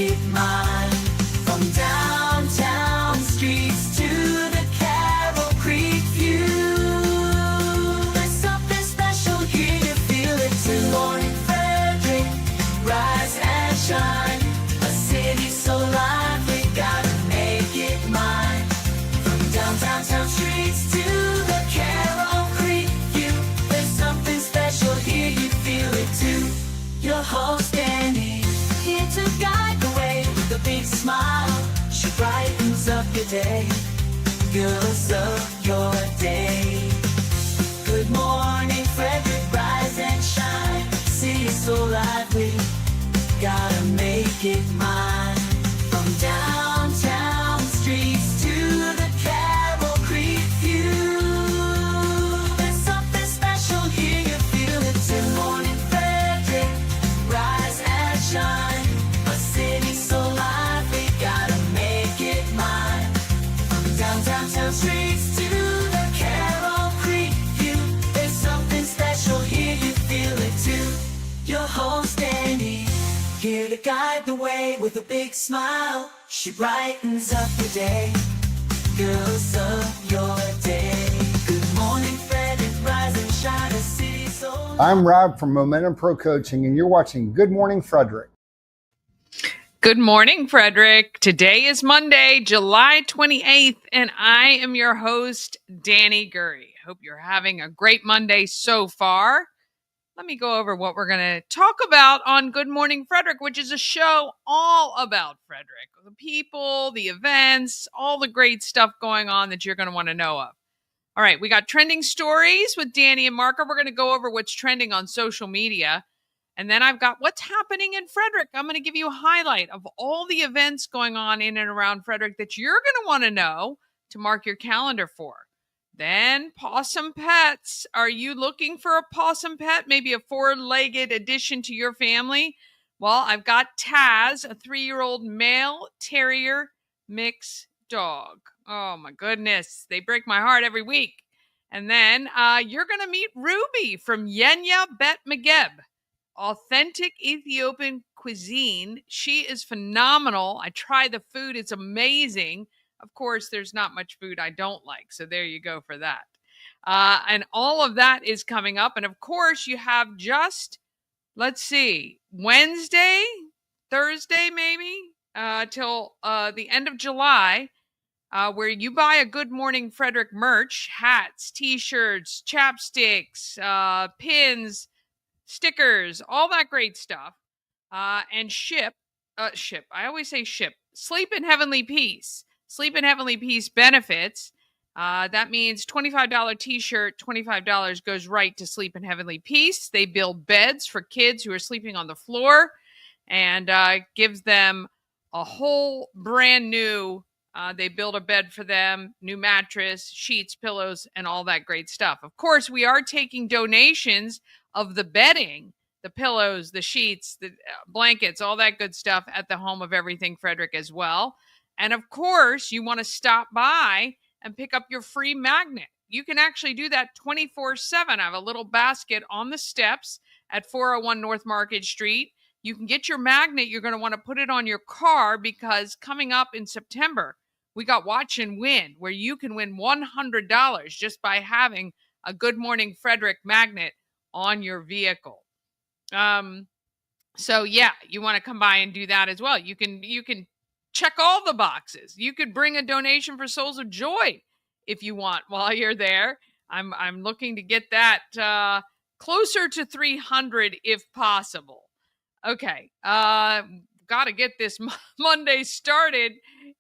it mine. From downtown streets to the Carroll Creek view. There's something special here, you feel it too. Morning Frederick, rise and shine. A city so lively, gotta make it mine. From downtown streets to the Carroll Creek view. There's something special here, you feel it too. Your host Dani, here to guide the way with a big smile. She brightens up your day, girls of your day. Good morning, Frederick, rise and shine. City so lively, gotta make it mine. From downtown streets to the Carroll Creek view. There's something special here, you feel it too. Morning Frederick, rise and shine. A city so lively, gotta make it mine. From downtown streets to the Carroll Creek view. There's something special here, you feel it too. Your host Dani, here to guide the way with a big smile. She brightens up your day, girls of your day. Good morning, Frederick, rise and shine. A city so. I'm Rob from Momentum Pro Coaching, and you're watching Good Morning Frederick. Good morning, Frederick. Today is Monday, July 28th, and I am your host, Dani Gurrie. Hope you're having a great Monday so far. Let me go over what we're going to talk about on Good Morning Frederick, which is a show all about Frederick. The people, the events, all the great stuff going on that you're going to want to know of. All right, we got trending stories with Dani and Marco. We're going to go over what's trending on social media. And then I've got what's happening in Frederick. I'm going to give you a highlight of all the events going on in and around Frederick that you're going to want to know to mark your calendar for. Then Pawsome pets. Are you looking for a Pawsome pet? Maybe a 4-legged addition to your family? Well, I've got Taz, a 3-year-old male Terrier mix dog. Oh my goodness. They break my heart every week. And then you're going to meet Ruby from Yenya Migeb Authentic Ethiopian Cuisine. She is phenomenal. I tried the food. It's amazing. Of course, there's not much food I don't like. So there you go for that. And all of that is coming up. And of course, you have just, let's see, Wednesday, Thursday maybe, till the end of July, where you buy a Good Morning Frederick merch, hats, t-shirts, chapsticks, pins, stickers, all that great stuff, and ship. I always say ship. Sleep in Heavenly Peace. Sleep in Heavenly Peace benefits. That means $25 t-shirt, $25 goes right to Sleep in Heavenly Peace. They build beds for kids who are sleeping on the floor and gives them a whole brand new, they build a bed for them, new mattress, sheets, pillows, and all that great stuff. Of course, we are taking donations of the bedding, the pillows, the sheets, the blankets, all that good stuff at the Home of Everything Frederick as well. And of course, you want to stop by and pick up your free magnet. You can actually do that 24/7. I have a little basket on the steps at 401 North Market Street. You can get your magnet. You're going to want to put it on your car because coming up in September, we got Watch and Win, where you can win $100 just by having a Good Morning Frederick magnet on your vehicle. So yeah, you want to come by and do that as well. You can check all the boxes. You could bring a donation for Souls of Joy if you want while you're there. I'm looking to get that closer to 300 if possible. Okay, got to get this Monday started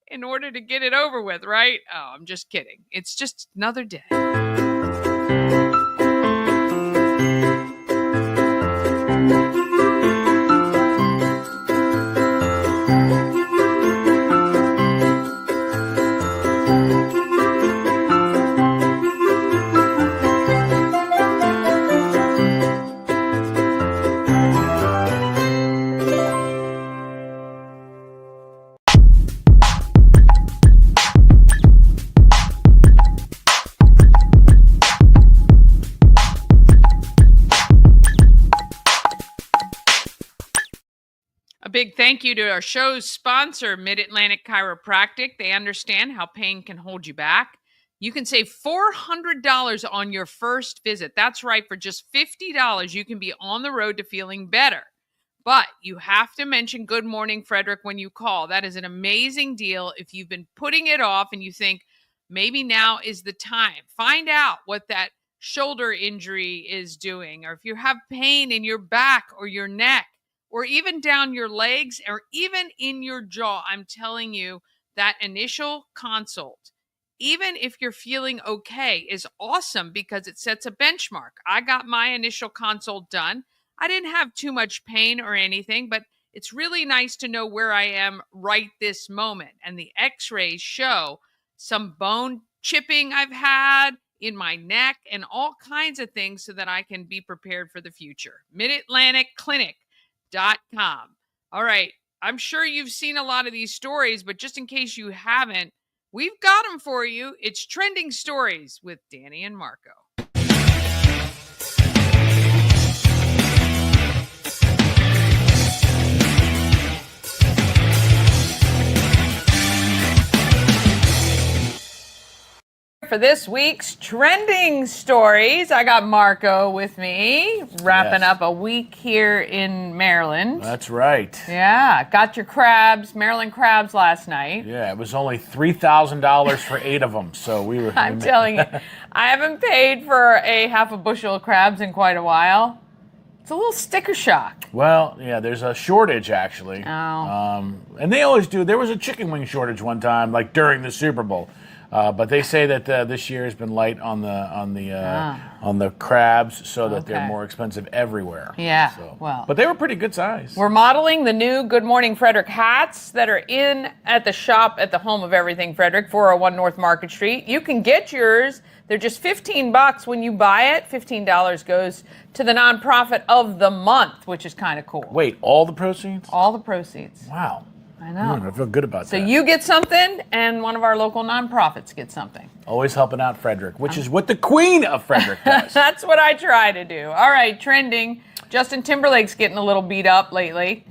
in order to get it over with, right? Oh, I'm just kidding. It's just another day. big thank you to our show's sponsor, Mid-Atlantic Chiropractic. They understand how pain can hold you back. You can save $400 on your first visit. That's right. For just $50, you can be on the road to feeling better. But you have to mention Good Morning Frederick when you call. That is an amazing deal. If you've been putting it off and you think maybe now is the time, find out what that shoulder injury is doing, or if you have pain in your back or your neck, or even down your legs, or even in your jaw. I'm telling you, that initial consult, even if you're feeling okay, is awesome because it sets a benchmark. I got my initial consult done. I didn't have too much pain or anything, but it's really nice to know where I am right this moment. And the x-rays show some bone chipping I've had in my neck and all kinds of things so that I can be prepared for the future. MidAtlanticClinic.com. All right. I'm sure you've seen a lot of these stories, but just in case you haven't, we've got them for you. It's Trending Stories with Dani and Marco. For this week's Trending Stories, I got Marco with me, wrapping up a week here in Maryland. That's right. Yeah, got your crabs, Maryland crabs last night. Yeah, it was only $3,000 for 8 of them, so we were... I'm telling you, I haven't paid for a half a bushel of crabs in quite a while. It's a little sticker shock. Well, yeah, there's a shortage, actually. Oh. And they always do. There was a chicken wing shortage one time, like during the Super Bowl. But they say that this year has been light on the crabs, so that they're more expensive everywhere. Yeah, so, well. But they were pretty good size. We're modeling the new Good Morning Frederick hats that are in at the shop at the home of everything Frederick, 401 North Market Street. You can get yours. They're just $15 when you buy it. $15 goes to the nonprofit of the month, which is kind of cool. Wait, all the proceeds? All the proceeds. Wow. I know. I feel good about that. So you get something, and one of our local nonprofits gets something. Always helping out Frederick, which is what the Queen of Frederick does. That's what I try to do. All right, trending. Justin Timberlake's getting a little beat up lately.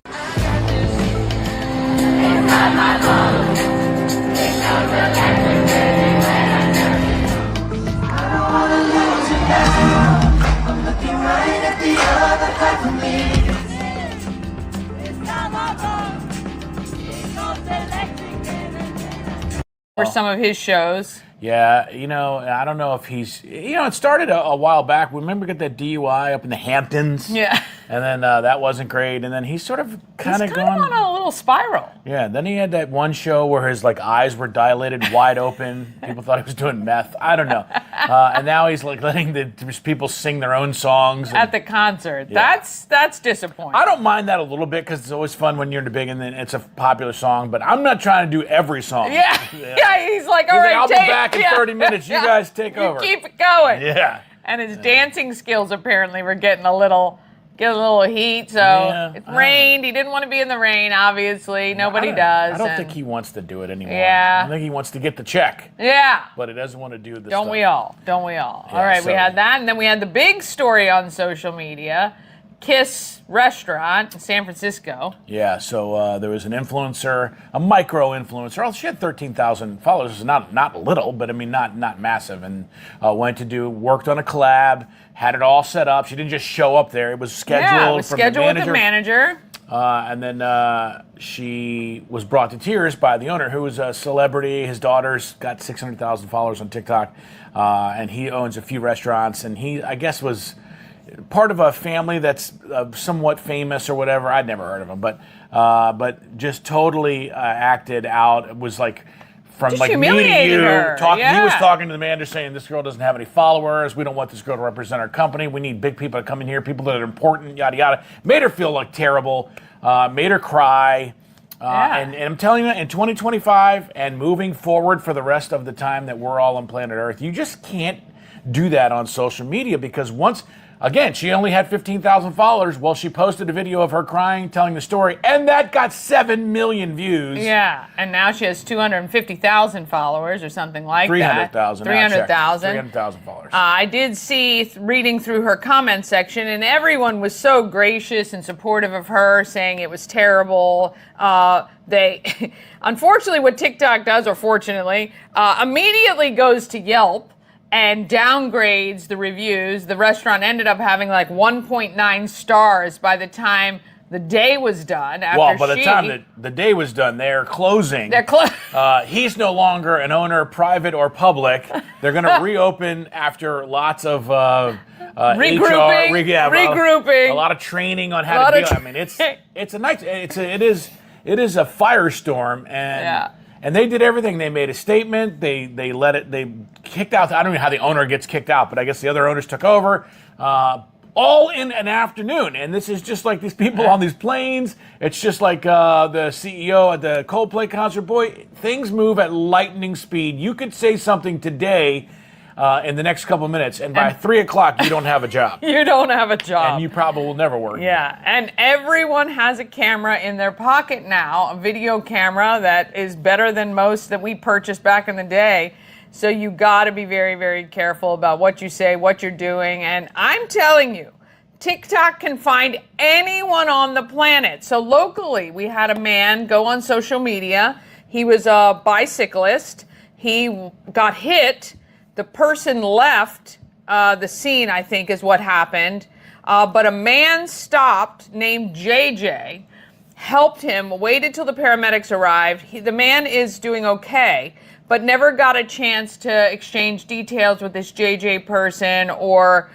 For some of his shows. Yeah, I don't know if he's, it started a while back. Remember get that DUI up in the Hamptons? Yeah. And then that wasn't great. And then he's sort of kind of gone on a little spiral. Yeah, then he had that one show where his eyes were dilated wide open. People thought he was doing meth. I don't know. And now he's letting the people sing their own songs. At the concert. Yeah. That's disappointing. I don't mind that a little bit because it's always fun when you're in the big and then it's a popular song, but I'm not trying to do every song. Yeah, he's like, all right, I'll be back in 30 minutes. You guys take over. Keep it going. Yeah. And his dancing skills apparently were getting a little heat, so it rained. He didn't want to be in the rain, obviously. Nobody does. I don't think he wants to do it anymore. Yeah. I think he wants to get the check. Yeah. But he doesn't want to do the stuff. Don't we all? Yeah, all right, we had that, and then we had the big story on social media. Kiss Restaurant in San Francisco. Yeah, so there was an influencer, a micro-influencer. She had 13,000 followers. Not little, but I mean not massive. And worked on a collab, had it all set up. She didn't just show up there. It was scheduled. Yeah, it was scheduled with the manager. And then she was brought to tears by the owner, who was a celebrity. His daughter's got 600,000 followers on TikTok, and he owns a few restaurants. And he, I guess, was part of a family that's somewhat famous or whatever. I'd never heard of him, but just totally acted out. It was like from just me to you. Yeah. He was talking to the manager saying, "This girl doesn't have any followers. We don't want this girl to represent our company. We need big people to come in here, people that are important, yada yada." Made her feel like terrible. Made her cry. And I'm telling you, in 2025 and moving forward for the rest of the time that we're all on planet Earth, you just can't do that on social media, because once again, she only had 15,000 followers. Well, she posted a video of her crying, telling the story, and that got 7 million views. Yeah, and now she has 250,000 followers or something like 300,000. that. 300,000. 300,000 followers. I did see, reading through her comment section, and everyone was so gracious and supportive of her, saying it was terrible. They, unfortunately, what TikTok does, or fortunately, immediately goes to Yelp and downgrades the reviews. The restaurant ended up having like 1.9 stars by the time the day was done. Well, by the time that the day was done, they're closing. He's no longer an owner, private or public. They're going to reopen after lots of regrouping, regrouping, a lot of training on how to deal. I mean, it is a firestorm, and they did everything. They made a statement. They kicked out. I don't know how the owner gets kicked out, but I guess the other owners took over. All in an afternoon, and this is just like these people on these planes. It's just like the CEO at the Coldplay concert. Boy, things move at lightning speed. You could say something today in the next couple of minutes, and by 3 o'clock, you don't have a job. You don't have a job. And you probably will never work. Yeah, and everyone has a camera in their pocket now, a video camera that is better than most that we purchased back in the day. So you got to be very, very careful about what you say, what you're doing. And I'm telling you, TikTok can find anyone on the planet. So locally, we had a man go on social media. He was a bicyclist. He got hit. The person left the scene, I think, is what happened. But a man stopped named JJ, helped him, waited till the paramedics arrived. The man is doing okay, but never got a chance to exchange details with this JJ person or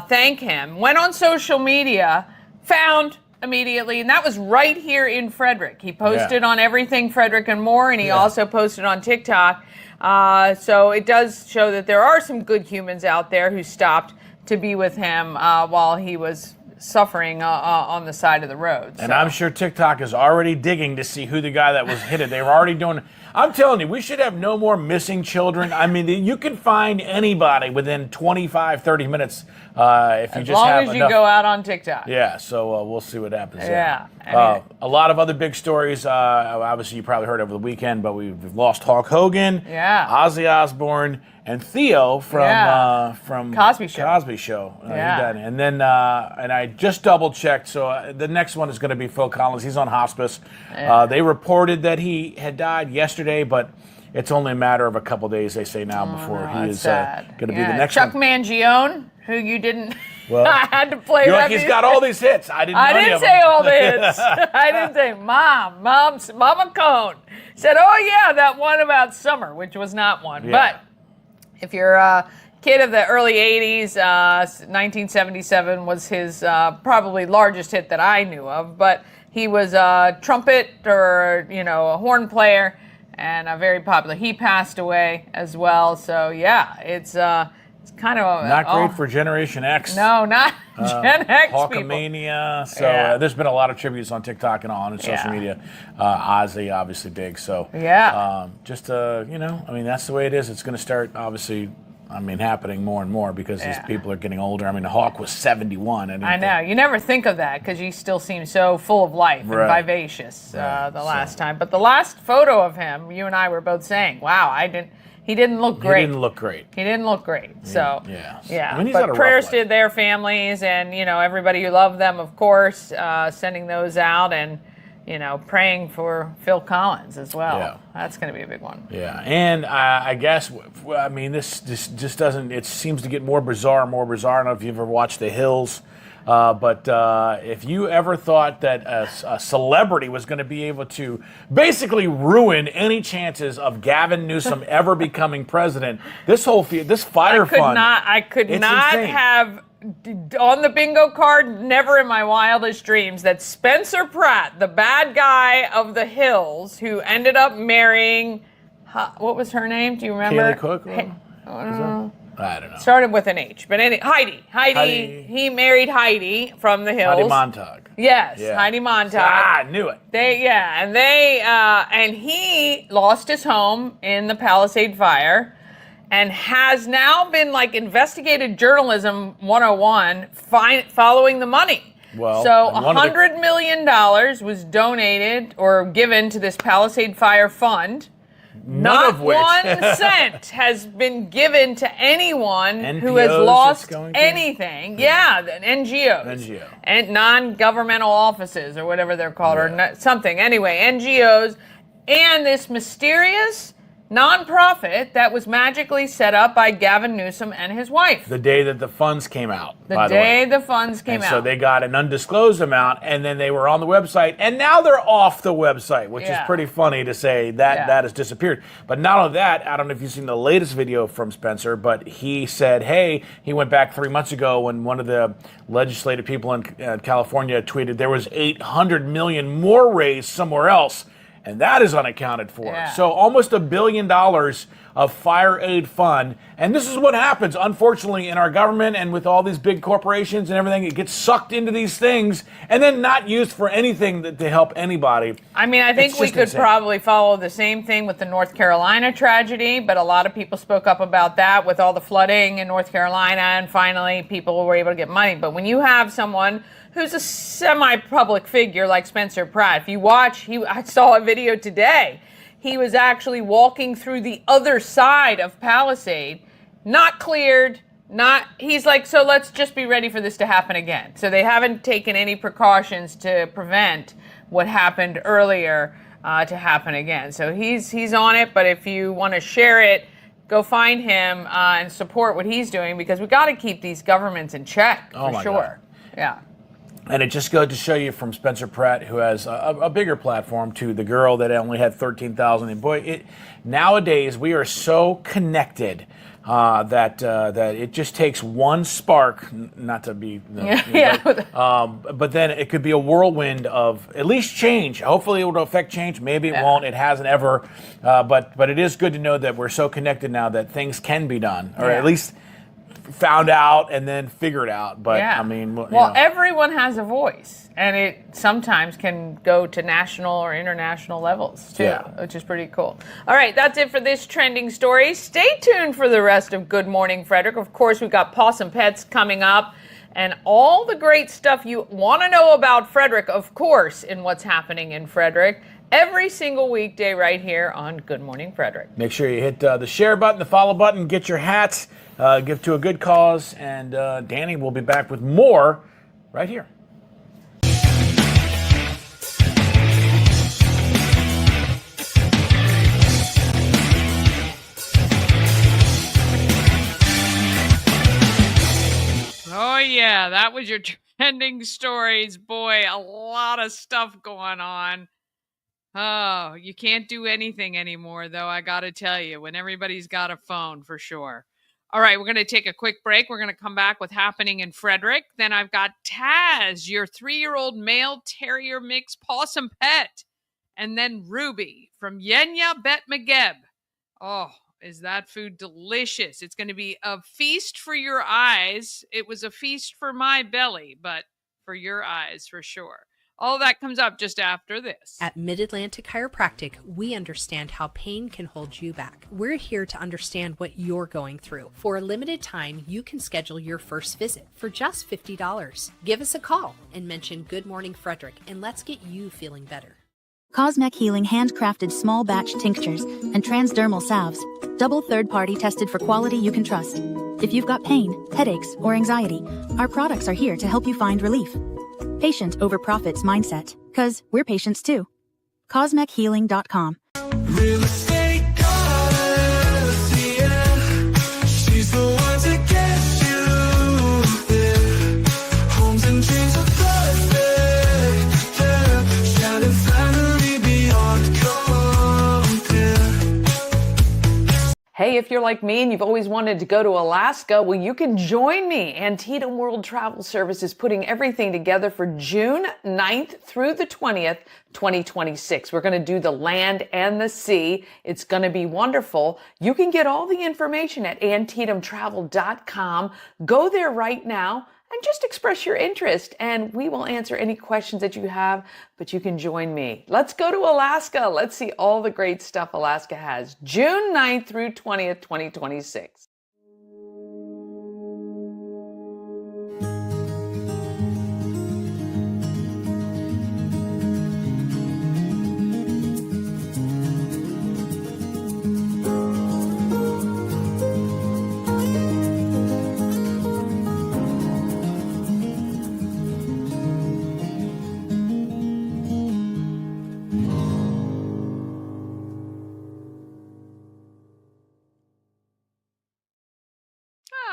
thank him. Went on social media, found immediately, and that was right here in Frederick. He posted on Everything Frederick and More, and he also posted on TikTok. So it does show that there are some good humans out there who stopped to be with him while he was suffering on the side of the road. And I'm sure TikTok is already digging to see who the guy that was hit it. They were already doing. I'm telling you, we should have no more missing children. I mean, you can find anybody within 25, 30 minutes if you just have enough. As long as you go out on TikTok. Yeah, so we'll see what happens there. Yeah. A lot of other big stories. Obviously, you probably heard over the weekend, but we've lost Hulk Hogan, Ozzy Osbourne, and Theo from Cosby Show. Cosby Show. And then and I just double checked. So the next one is going to be Phil Collins. He's on hospice. They reported that he had died yesterday, but it's only a matter of a couple days, they say now, before he is going to be the next Chuck one. Mangione, who you didn't. Well, I had to play. You're like, he's got all these hits. I didn't say all the hits. I didn't say Mama Cone said, "Oh yeah, that one about summer," which was not one. But if you're a kid of the early 80s, 1977 was his probably largest hit that I knew of. But he was a trumpet or a horn player and very popular. He passed away as well. So yeah, it's kind of not great for Generation X. No, not Gen X Hulkamania. So there's been a lot of tributes on TikTok and on social media. Ozzy, obviously big. So just I mean, that's the way it is. It's going to start obviously. I mean, happening more and more because these people are getting older. I mean, the Hawk was 71. I know. You never think of that because he still seems so full of life and vivacious the last time. But the last photo of him, you and I were both saying, wow, he didn't look great. He didn't look great. So, I mean, but prayers to their families and, everybody who loved them, of course, sending those out and, praying for Phil Collins as well. Yeah. That's going to be a big one. Yeah, and I guess, I mean, this just doesn't, it seems to get more bizarre and more bizarre. I don't know if you've ever watched The Hills, but if you ever thought that a celebrity was going to be able to basically ruin any chances of Gavin Newsom ever becoming president, this fire fund. I could not have on the bingo card, never in my wildest dreams, that Spencer Pratt, the bad guy of The Hills, who ended up marrying, what was her name? Do you remember? Kaylee Cook? I don't know. Started with an H, but Heidi. He married Heidi from The Hills. Heidi Montag. Yes, Heidi Montag. I knew it. And he lost his home in the Palisade fire. and has now been like investigative journalism 101, following the money. Well, so and one of the- $100 million was donated or given to this Palisade Fire Fund. None of which. Not 1 cent has been given to anyone who has NPOs it's lost going to? anything. Yeah, the NGOs. NGO. And non-governmental offices or whatever they're called, or something. Anyway, NGOs. And this mysterious nonprofit that was magically set up by Gavin Newsom and his wife. The day that the funds came out. The day the funds came out. So they got an undisclosed amount, and then they were on the website, and now they're off the website, which is pretty funny to say that that has disappeared. But not only that, I don't know if you've seen the latest video from Spencer, but he said, hey, he went back 3 months ago when one of the legislative people in California tweeted there was $800 million more raised somewhere else. And that is unaccounted for. Yeah. So almost $1 billion of fire aid fund. And this is what happens, unfortunately, in our government and with all these big corporations and everything. It gets sucked into these things and then not used for anything to help anybody. I mean, I think we could probably follow the same thing with the North Carolina tragedy, but a lot of people spoke up about that with all the flooding in North Carolina, and finally people were able to get money. But when you have someone who's a semi-public figure like Spencer Pratt, if you watch, I saw a video today, he was actually walking through the other side of Palisade, not cleared, he's like, so let's just be ready for this to happen again. So they haven't taken any precautions to prevent what happened earlier to happen again. So he's on it, but if you want to share it, go find him and support what he's doing, because we got to keep these governments in check, for sure. God. Yeah. And it just goes to show you, from Spencer Pratt, who has a bigger platform, to the girl that only had 13,000. And boy, nowadays we are so connected that it just takes one spark, not to be, but then it could be a whirlwind of at least change. Hopefully it will affect change. Maybe it won't. It hasn't ever. But it is good to know that we're so connected now that things can be done, or at least found out and then figured out. But I mean, everyone has a voice, and it sometimes can go to national or international levels too, which is pretty cool. All right, that's it for this trending story. Stay tuned for the rest of Good Morning Frederick. Of course, we've got Pawsome Pets coming up, and all the great stuff you want to know about Frederick, of course, in what's happening in Frederick, every single weekday right here on Good Morning Frederick. Make sure you hit the share button, the follow button, get your hats, give to a good cause, and Dani will be back with more right here. Oh, yeah, that was your trending stories. Boy, a lot of stuff going on. Oh, you can't do anything anymore, though, I got to tell you, when everybody's got a phone, for sure. All right, we're going to take a quick break. We're going to come back with happening in Frederick. Then I've got Taz, your 3-year-old male terrier mix Pawsome pet. And then Ruby from Yenya Bet Migeb. Oh, is that food delicious? It's going to be a feast for your eyes. It was a feast for my belly, but for your eyes for sure. All that comes up just after this. At Mid-Atlantic Chiropractic, we understand how pain can hold you back. We're here to understand what you're going through. For a limited time, you can schedule your first visit for just $50. Give us a call and mention Good Morning Frederick, and let's get you feeling better. Cosmec Healing handcrafted small batch tinctures and transdermal salves. Double third-party tested for quality you can trust. If you've got pain, headaches, or anxiety, our products are here to help you find relief. Patient over profits mindset, 'cause we're patients too. CosmecHealing.com. Real estate goddess, yeah. She's the one to get you there. Homes and dreams are perfect, yeah. Shining family beyond compare. Hey, if you're like me and you've always wanted to go to Alaska, well, you can join me. Antietam World Travel Service is putting everything together for June 9th through the 20th, 2026. We're going to do the land and the sea. It's going to be wonderful. You can get all the information at AntietamTravel.com. Go there right now and just express your interest, and we will answer any questions that you have, but you can join me. Let's go to Alaska. Let's see all the great stuff Alaska has. June 9th through 20th, 2026.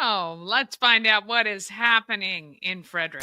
Oh, let's find out what is happening in Frederick.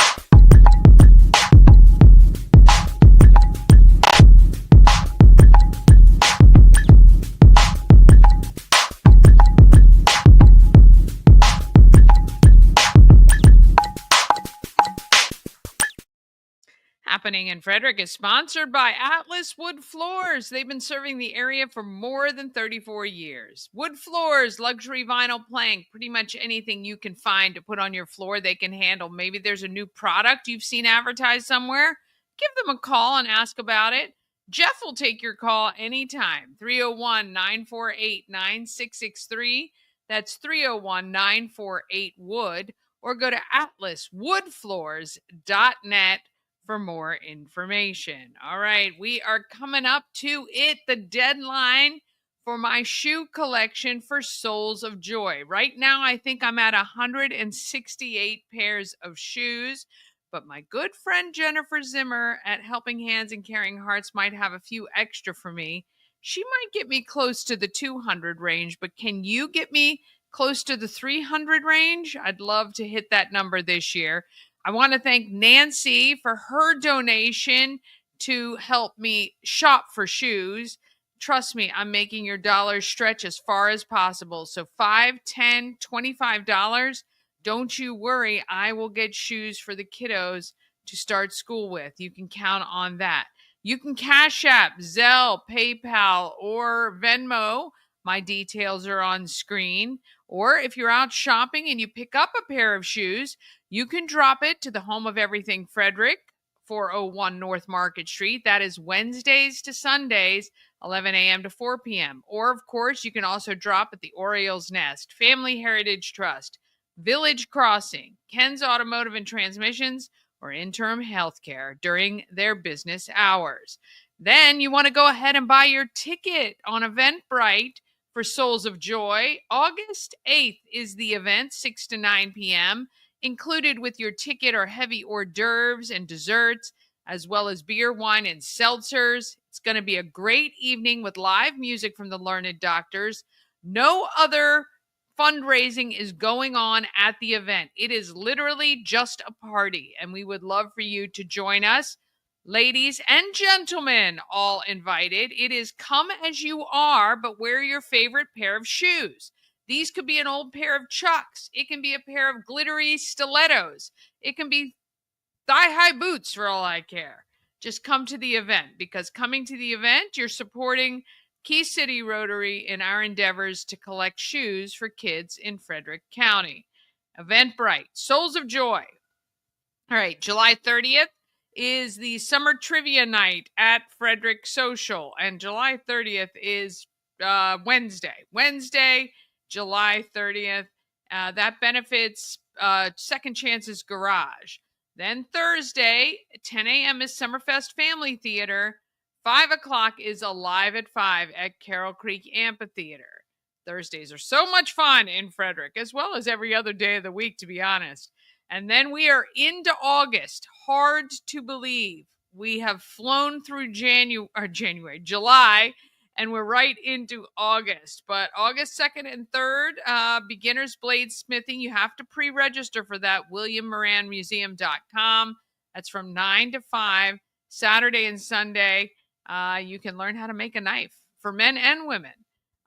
Happening in Frederick is sponsored by Atlas Wood Floors. They've been serving the area for more than 34 years. Wood floors, luxury vinyl plank, pretty much anything you can find to put on your floor they can handle. Maybe there's a new product you've seen advertised somewhere. Give them a call and ask about it. Jeff will take your call anytime. 301-948-9663. That's 301-948-WOOD. Or go to atlaswoodfloors.net for more information. All right, we are coming up to it, the deadline for my shoe collection for Souls of Joy. Right now, I think I'm at 168 pairs of shoes, but my good friend Jennifer Zimmer at Helping Hands and Caring Hearts might have a few extra for me. She might get me close to the 200 range, but can you get me close to the 300 range? I'd love to hit that number this year. I want to thank Nancy for her donation to help me shop for shoes. Trust me, I'm making your dollars stretch as far as possible. So $5, $10, $25. Don't you worry. I will get shoes for the kiddos to start school with. You can count on that. You can Cash App, Zelle, PayPal, or Venmo. My details are on screen. Or if you're out shopping and you pick up a pair of shoes, you can drop it to the home of everything Frederick, 401 North Market Street. That is Wednesdays to Sundays, 11 a.m. to 4 p.m. Or, of course, you can also drop at the Oriole's Nest, Family Heritage Trust, Village Crossing, Ken's Automotive and Transmissions, or Interim Healthcare during their business hours. Then you want to go ahead and buy your ticket on Eventbrite for Souls of Joy. August 8th is the event, 6 to 9 p.m. Included with your ticket are heavy hors d'oeuvres and desserts, as well as beer, wine, and seltzers. It's going to be a great evening with live music from the Learned Doctors. No other fundraising is going on at the event. It is literally just a party, and we would love for you to join us. Ladies and gentlemen, all invited. It is come as you are, but wear your favorite pair of shoes. These could be an old pair of Chucks. It can be a pair of glittery stilettos. It can be thigh-high boots for all I care. Just come to the event, because coming to the event, you're supporting Key City Rotary in our endeavors to collect shoes for kids in Frederick County. Eventbrite, Souls of Joy. All right, July 30th is the summer trivia night at Frederick Social, and July 30th is Wednesday, July 30th. That benefits Second Chances Garage. Then Thursday, 10 a.m. is Summerfest Family Theater. 5 o'clock is Alive at 5 at Carroll Creek Amphitheater. Thursdays are so much fun in Frederick, as well as every other day of the week, to be honest. And then we are into August. Hard to believe. We have flown through July, and we're right into August. But August 2nd and 3rd, beginners bladesmithing. You have to pre-register for that. WilliamMoranMuseum.com. That's from 9 to 5, Saturday and Sunday. You can learn how to make a knife for men and women.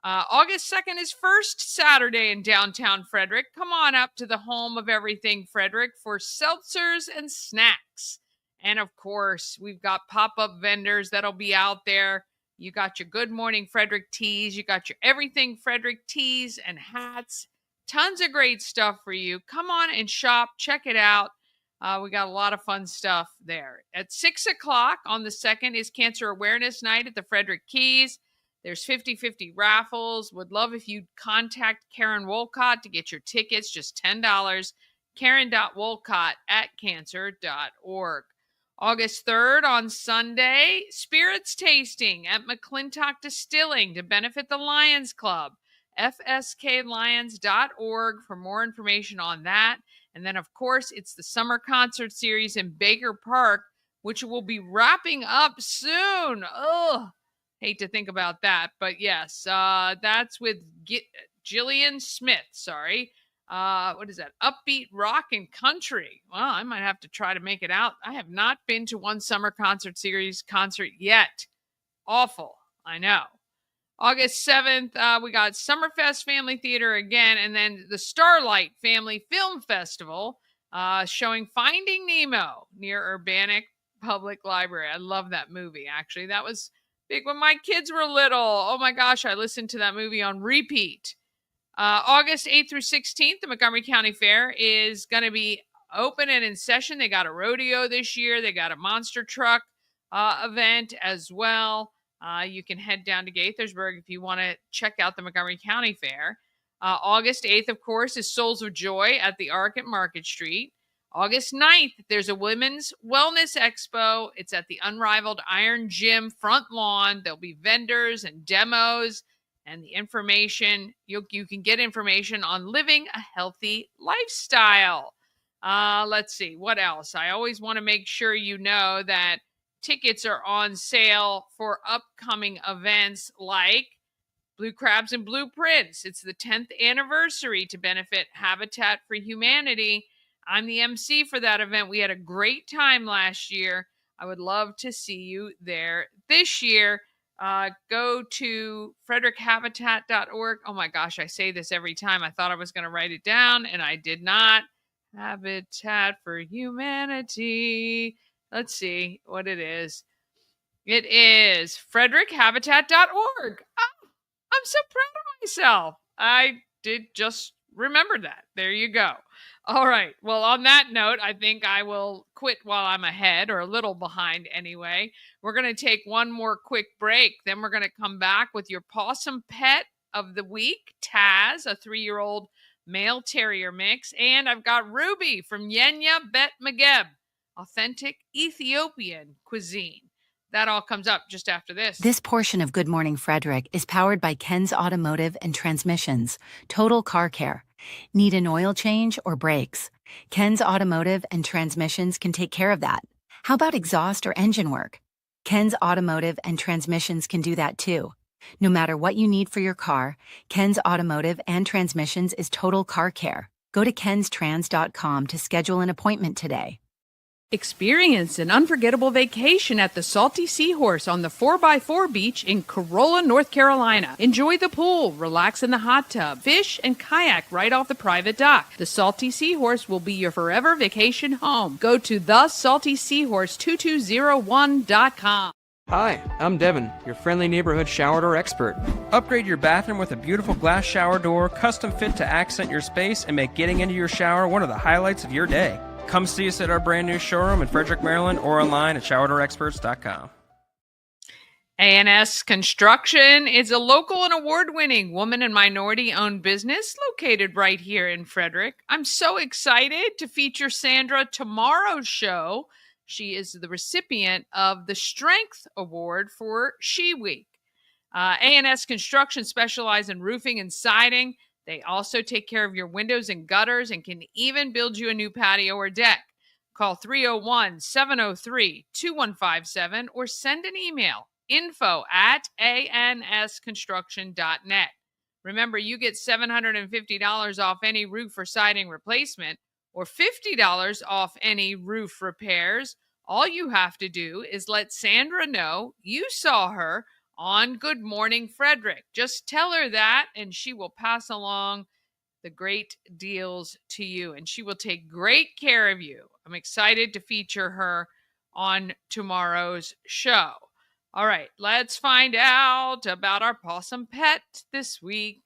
August 2nd is First Saturday in downtown Frederick. Come on up to the home of everything Frederick for seltzers and snacks. And of course, we've got pop-up vendors that'll be out there. You got your Good Morning Frederick tees. You got your Everything Frederick tees and hats. Tons of great stuff for you. Come on and shop. Check it out. We got a lot of fun stuff there. At 6 o'clock on the 2nd is Cancer Awareness Night at the Frederick Keys. There's 50-50 raffles. Would love if you'd contact Karen Wolcott to get your tickets, just $10. Karen.wolcott@cancer.org. August 3rd on Sunday, Spirits Tasting at McClintock Distilling to benefit the Lions Club. fsklions.org for more information on that. And then, of course, it's the summer concert series in Baker Park, which will be wrapping up soon. Ugh, hate to think about that. But yes, that's with Jillian Smith, what is that? Upbeat rock and country. Well, I might have to try to make it out. I have not been to one summer concert series concert yet. Awful. I know. August 7th, we got Summerfest Family Theater again, and then the Starlight Family Film Festival showing Finding Nemo near Urbanic Public Library. I love that movie, actually. That was big when my kids were little. Oh my gosh, I listened to that movie on repeat. August 8th through 16th, the Montgomery County Fair is going to be open and in session. They got a rodeo this year. They got a monster truck event as well. You can head down to Gaithersburg if you want to check out the Montgomery County Fair. August 8th, of course, is Souls of Joy at the Ark at Market Street. August 9th, there's a Women's Wellness Expo. It's at the Unrivaled Iron Gym front lawn. There'll be vendors and demos. And the information, you can get information on living a healthy lifestyle. Let's see, what else? I always want to make sure you know that tickets are on sale for upcoming events like Blue Crabs and Blueprints. It's the 10th anniversary to benefit Habitat for Humanity. I'm the MC for that event. We had a great time last year. I would love to see you there this year. Go to frederickhabitat.org. Oh my gosh, I say this every time. I thought I was going to write it down, and I did not. Habitat for Humanity. Let's see what it is. It is frederickhabitat.org. Oh, I'm so proud of myself. I did just remember that. There you go. All right. Well, on that note, I think I will quit while I'm ahead, or a little behind anyway. We're going to take one more quick break. Then we're going to come back with your Pawsome pet of the week, Taz, a 3-year-old male terrier mix. And I've got Ruby from Yenya Bet Migeb, authentic Ethiopian cuisine. That all comes up just after this. This portion of Good Morning Frederick is powered by Ken's Automotive and Transmissions, Total Car Care. Need an oil change or brakes? Ken's Automotive and Transmissions can take care of that. How about exhaust or engine work? Ken's Automotive and Transmissions can do that too. No matter what you need for your car, Ken's Automotive and Transmissions is Total Car Care. Go to kenstrans.com to schedule an appointment today. Experience an unforgettable vacation at the Salty Seahorse on the 4x4 beach in Corolla, North Carolina. Enjoy the pool, relax in the hot tub, fish, and kayak right off the private dock. The Salty Seahorse will be your forever vacation home. Go to thesaltyseahorse2201.com. Hi, I'm Devin, your friendly neighborhood shower door expert. Upgrade your bathroom with a beautiful glass shower door, custom fit to accent your space and make getting into your shower one of the highlights of your day. Come see us at our brand new showroom in Frederick, Maryland, or online at showerdoorexperts.com. A&S Construction is a local and award-winning woman and minority-owned business located right here in Frederick. I'm so excited to feature Sandra tomorrow's show. She is the recipient of the Strength Award for She Week. A&S Construction specializes in roofing and siding. They also take care of your windows and gutters and can even build you a new patio or deck. Call 301-703-2157 or send an email, info@ansconstruction.net. Remember, you get $750 off any roof or siding replacement or $50 off any roof repairs. All you have to do is let Sandra know you saw her on Good Morning Frederick. Just tell her that, and she will pass along the great deals to you, and she will take great care of you. I'm excited to feature her on tomorrow's show. All right, let's find out about our Pawsome pet this week.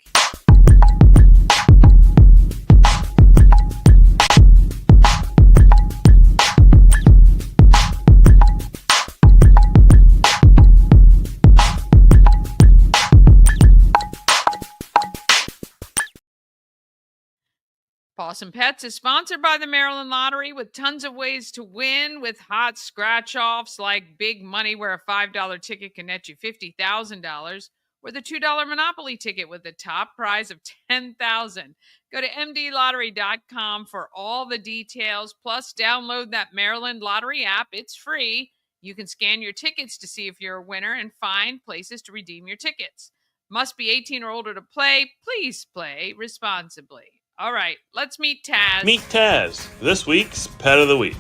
Pawsome Pets is sponsored by the Maryland Lottery with tons of ways to win with hot scratch-offs like big money where a $5 ticket can net you $50,000 or the $2 Monopoly ticket with the top prize of $10,000. Go to mdlottery.com for all the details, plus download that Maryland Lottery app. It's free. You can scan your tickets to see if you're a winner and find places to redeem your tickets. Must be 18 or older to play. Please play responsibly. All right, let's meet Taz. Meet Taz, this week's Pet of the Week.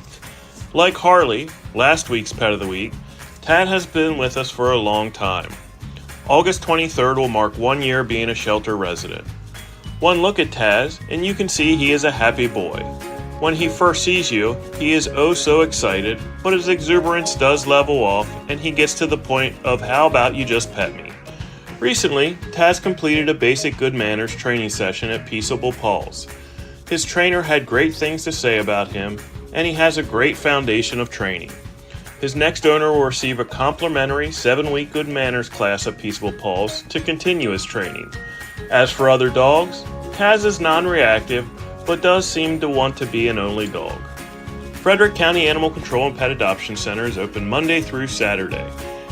Like Harley, last week's Pet of the Week, Tad has been with us for a long time. August 23rd will mark 1 year being a shelter resident. One look at Taz, and you can see he is a happy boy. When he first sees you, he is oh so excited, but his exuberance does level off, and he gets to the point of how about you just pet me. Recently, Taz completed a basic good manners training session at Peaceable Paws. His trainer had great things to say about him, and he has a great foundation of training. His next owner will receive a complimentary 7-week good manners class at Peaceable Paws to continue his training. As for other dogs, Taz is non-reactive, but does seem to want to be an only dog. Frederick County Animal Control and Pet Adoption Center is open Monday through Saturday.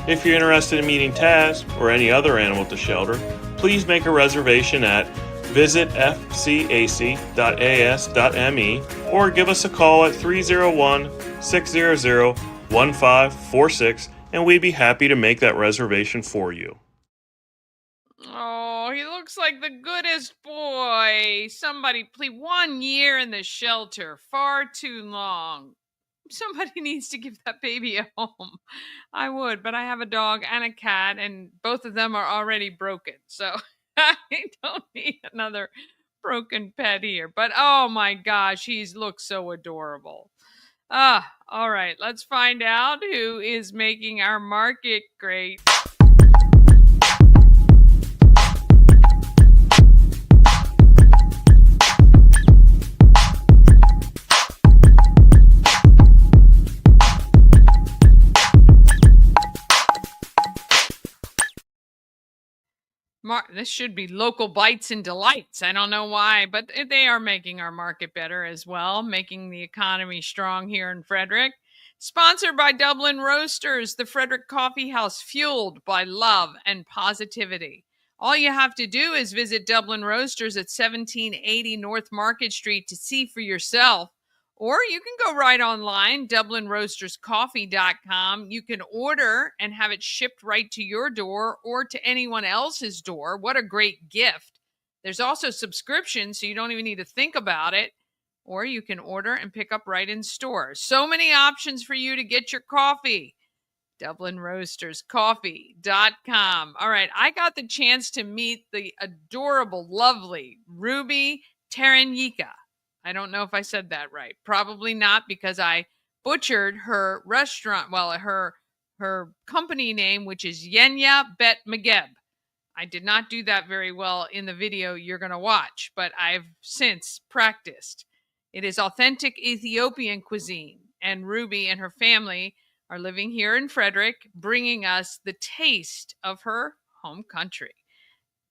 If you're interested in meeting Taz or any other animal at the shelter, please make a reservation at visitfcac.as.me or give us a call at 301-600-1546 and we'd be happy to make that reservation for you. Oh, he looks like the goodest boy. Somebody, please, 1 year in the shelter. Far too long. Somebody needs to give that baby a home. I would, but I have a dog and a cat, and both of them are already broken. So I don't need another broken pet here. But oh my gosh, he looks so adorable. All right, let's find out who is making our market great. This should be Local Bites and Delights. I don't know why, but they are making our market better as well, making the economy strong here in Frederick. Sponsored by Dublin Roasters, the Frederick Coffee House, fueled by love and positivity. All you have to do is visit Dublin Roasters at 1780 North Market Street to see for yourself. Or you can go right online, DublinRoastersCoffee.com. You can order and have it shipped right to your door or to anyone else's door. What a great gift. There's also subscriptions, so you don't even need to think about it. Or you can order and pick up right in store. So many options for you to get your coffee. DublinRoastersCoffee.com. All right, I got the chance to meet the adorable, lovely Ruby Tarenyika. I don't know if I said that right. Probably not, because I butchered her restaurant, her company name, which is Yenya Bet Migeb. I did not do that very well in the video you're going to watch, but I've since practiced. It is authentic Ethiopian cuisine, and Ruby and her family are living here in Frederick, bringing us the taste of her home country.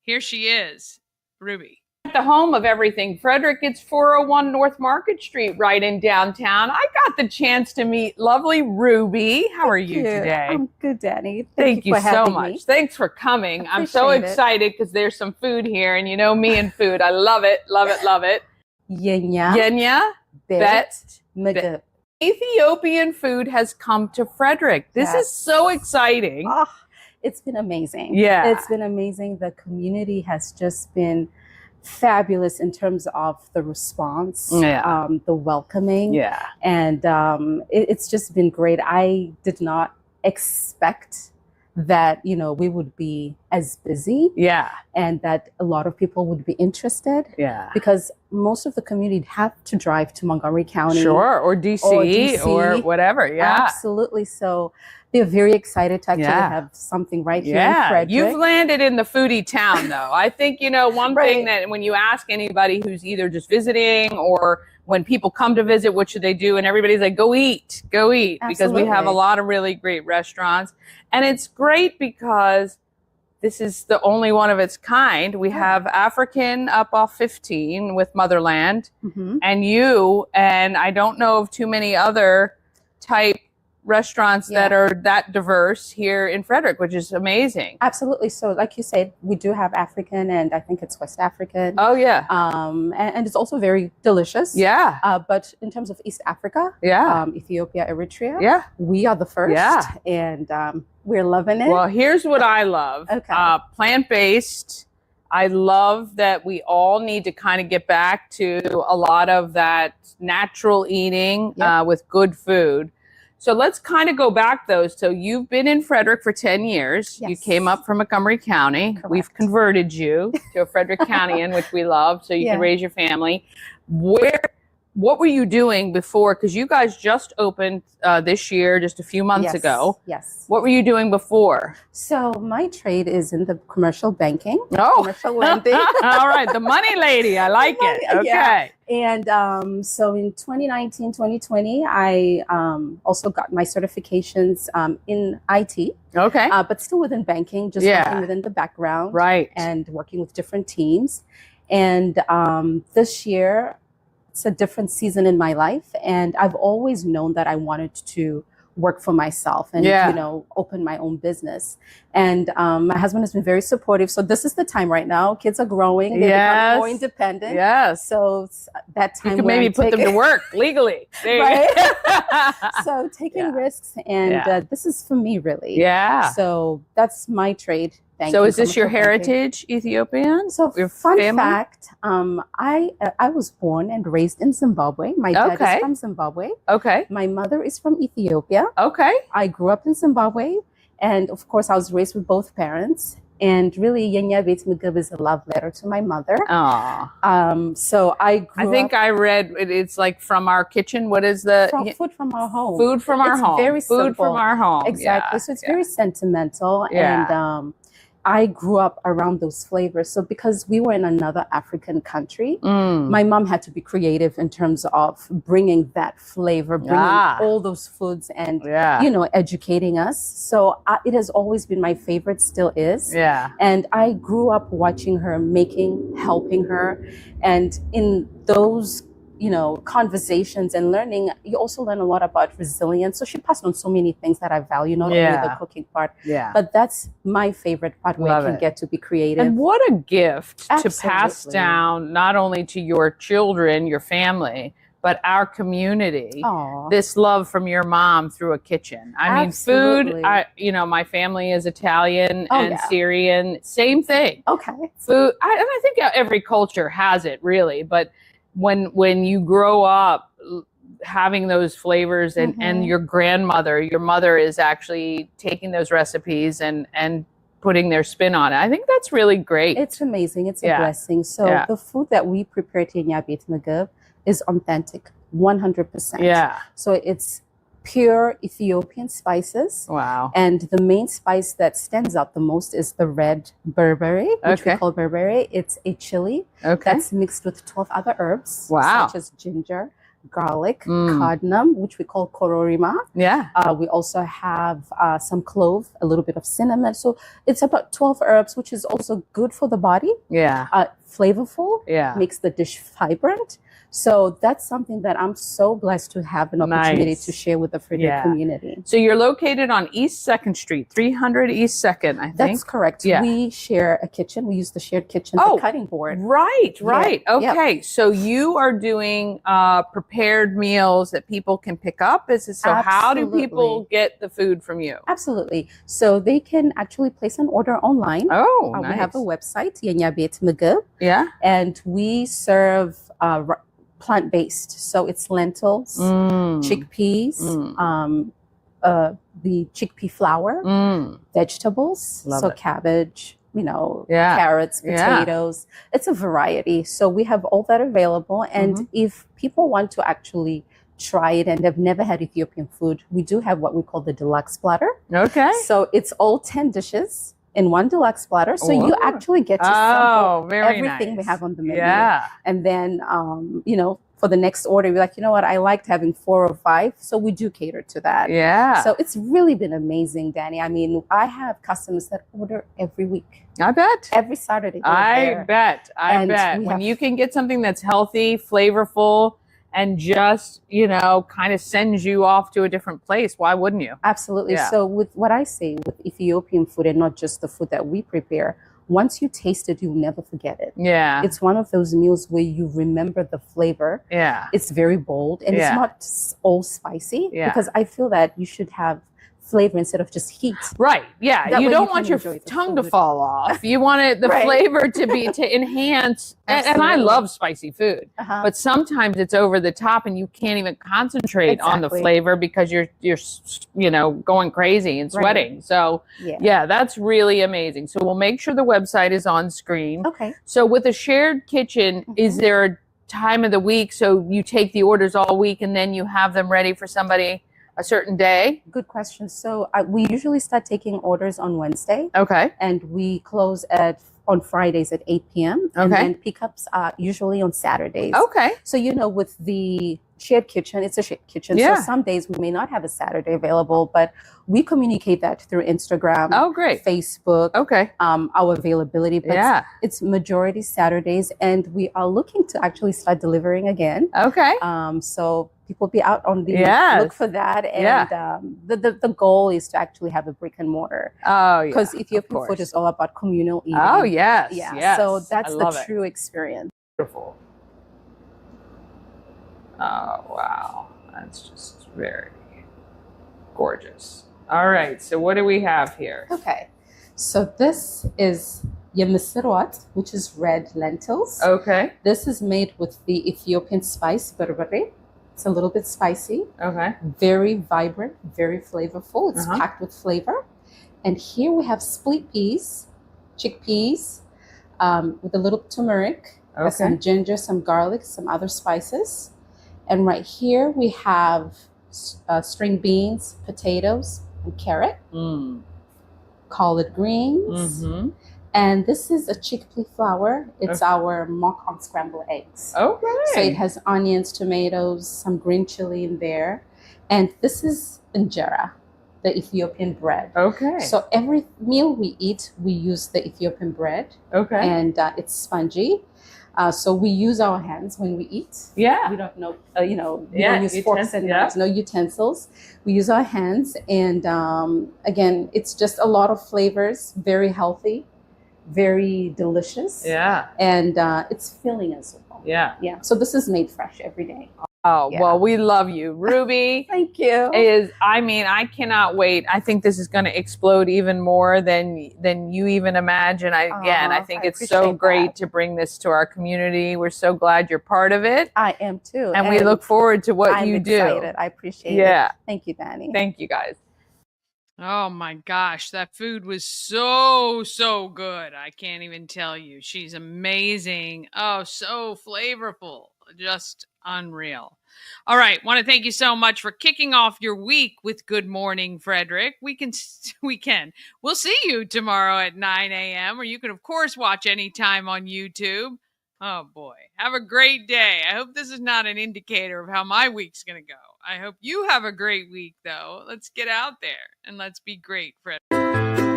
Here she is, Ruby. The home of everything Frederick. It's 401 North Market Street, right in downtown. I got the chance to meet lovely Ruby. How are you today? I'm good, Dani. Thank you so much. Thanks for coming. I'm so excited because there's some food here, and you know me and food. I love it, love it, love it. Yenya Bet Migeb. Ethiopian food has come to Frederick. This is so exciting. Oh, it's been amazing. Yeah. It's been amazing. The community has just been fabulous in terms of the response, the welcoming, and it's just been great. I did not expect that we would be as busy, and that a lot of people would be interested, because most of the community have to drive to Montgomery County, or DC or whatever, absolutely. So they're very excited to actually have something right here in Frederick. You've landed in the foodie town, though. I think, one thing that when you ask anybody who's either just visiting or when people come to visit, what should they do? And everybody's like, go eat, because we have a lot of really great restaurants. And it's great because this is the only one of its kind. We have African up off 15 with Motherland, and you, and I don't know of too many other type restaurants that are that diverse here in Frederick, which is amazing. Absolutely. So like you said, we do have African, and I think it's West African. Oh yeah. And it's also very delicious. Yeah. But in terms of East Africa, Ethiopia, Eritrea, we are the first. And we're loving it. Well, here's what I love. Plant-based. I love that we all need to kind of get back to a lot of that natural eating with good food. So let's kind of go back, though. So you've been in Frederick for 10 years. You came up from Montgomery County. Correct. We've converted you to a Frederick Countyan, which we love, so you can raise your family. What were you doing before? Because you guys just opened this year, just a few months ago. Yes. What were you doing before? So my trade is in the commercial banking, commercial lending. All right, the money lady. I like it. Okay. Yeah. And so in 2019, 2020, I also got my certifications in IT. Okay. But still within banking, just working within the background. Right. And working with different teams. And this year, it's a different season in my life. And I've always known that I wanted to work for myself and, open my own business. And my husband has been very supportive. So this is the time right now. Kids are growing. They become more independent. Yes. So it's that time you can maybe put them to work legally. Right. So taking risks. And this is for me, really. Yeah. So that's my trade. So is this your heritage, Ethiopian? So your fun family? fact, I was born and raised in Zimbabwe. My dad is from Zimbabwe. Okay. My mother is from Ethiopia. Okay. I grew up in Zimbabwe. And of course, I was raised with both parents. And really, Migeb is a love letter to my mother. Aww. So I grew up. I read it's like from our kitchen. What is the food from our home? Food from our home. Very simple. Food from our home. Exactly. So it's very sentimental. And I grew up around those flavors. So because we were in another African country, my mom had to be creative in terms of bringing that flavor, bringing all those foods and, educating us. So it has always been my favorite, still is. Yeah. And I grew up watching her making, helping her. And in those conversations and learning, you also learn a lot about resilience. So she passed on so many things that I value, not only the cooking part, but that's my favorite part where I can get to be creative. And what a gift to pass down, not only to your children, your family, but our community, this love from your mom through a kitchen. I mean, food, my family is Italian and Syrian, same thing. Okay. Food, and I think every culture has it really, but when you grow up having those flavors and your mother is actually taking those recipes and putting their spin on it. I think that's really great. It's amazing. It's a blessing. So the food that we prepare at Migeb is authentic, 100%. Yeah. So it's pure Ethiopian spices. Wow. And the main spice that stands out the most is the red berbere, which we call berbere. It's a chili that's mixed with 12 other herbs, such as ginger, garlic, cardamom, which we call kororima. Yeah. We also have some clove, a little bit of cinnamon. So it's about 12 herbs, which is also good for the body. Yeah. Flavorful. Yeah. Makes the dish vibrant. So that's something that I'm so blessed to have an opportunity to share with the Frederick community. So you're located on East 2nd Street, 300 East 2nd, I think. That's correct. Yeah. We share a kitchen. We use the shared kitchen, the cutting board. Right. Yeah. Okay. Yep. So you are doing prepared meals that people can pick up? How do people get the food from you? Absolutely. So they can actually place an order online. Oh, nice. We have a website, Migeb. Yeah. And we serve plant-based. So it's lentils, chickpeas, the chickpea flour, vegetables, cabbage, carrots, potatoes. It's a variety. So we have all that available. And if people want to actually try it and have never had Ethiopian food, we do have what we call the deluxe platter. Okay. So it's all 10 dishes in one deluxe platter. So you actually get to sample everything we have on the menu. Yeah. And then, for the next order, we're like, you know what, I liked having 4 or 5. So we do cater to that. Yeah. So it's really been amazing, Dani. I mean, I have customers that order every week. I bet. Every Saturday. I bet. When you can get something that's healthy, flavorful, and just, kind of sends you off to a different place, why wouldn't you? Absolutely. Yeah. So with what I say with Ethiopian food, and not just the food that we prepare, once you taste it, you'll never forget it. Yeah. It's one of those meals where you remember the flavor. Yeah. It's very bold, and it's not all spicy, because I feel that you should have flavor instead of just heat. Right. Yeah. That You way don't you want can your enjoy the tongue to food. fall off. You want the Right. flavor to enhance. And I Absolutely. love spicy food, but sometimes it's over the top and you can't even concentrate on the Exactly. flavor because you're going crazy and sweating. Right. So Yeah. that's really amazing. So we'll make sure the website is on screen. Okay. So with a shared kitchen, is there a time of the week so you take the orders all week and then you have them ready for somebody a certain day? Good question. So we usually start taking orders on Wednesday. Okay. And we close on Fridays at 8 p.m. And Okay. then pickups are usually on Saturdays. Okay. So, with the shared kitchen, it's a shared kitchen. Yeah. So some days we may not have a Saturday available, but we communicate that through Instagram. Oh, great. Facebook. Okay. Our availability. But Yeah. it's majority Saturdays, and we are looking to actually start delivering again. Okay. So people be out on the Yes. look for that. And the goal is to actually have a brick and mortar. Oh, yeah. Because of Ethiopian food course. is all about communal eating. Oh, yes. Yeah. Yes. So that's I the love it. true experience. Beautiful. Oh, wow. That's just very gorgeous. All right. So what do we have here? Okay. So this is yemisirwat, which is red lentils. Okay. This is made with the Ethiopian spice berbere. It's a little bit spicy. Okay. Very vibrant, very flavorful. It's Uh-huh. packed with flavor. And here we have split peas, chickpeas, with a little turmeric, some ginger, some garlic, some other spices. And right here we have string beans, potatoes, and carrot, collard greens. Mm-hmm. And this is a chickpea flour. It's our mock scrambled eggs. Okay. So it has onions, tomatoes, some green chili in there. And this is injera, the Ethiopian bread. Okay. So every meal we eat, we use the Ethiopian bread. Okay. And it's spongy. So we use our hands when we eat. Yeah. We don't know, we don't use forks and yeah. knives, no utensils. We use our hands. And again, it's just a lot of flavors, very healthy, very delicious. Yeah. And it's filling as well. Yeah. Yeah. So this is made fresh every day. Oh, Yeah. well, we love you. Ruby Thank you. I cannot wait. I think this is going to explode even more than you even imagine. I think I it's so appreciate great that. to bring this to our community. We're so glad you're part of it. I am too. And we look forward to what I'm you excited. do. I appreciate Yeah. it. Thank you, Dani. Thank you, guys. Oh my gosh, that food was so good. I can't even tell you. She's amazing. Oh, so flavorful. Just unreal. All right, want to thank you so much for kicking off your week with Good Morning Frederick. We'll see you tomorrow at 9 a.m. or you can of course watch anytime on YouTube. Oh boy, have a great day. I hope this is not an indicator of how my week's going to go. I hope you have a great week though. Let's get out there and let's be great, Frederick.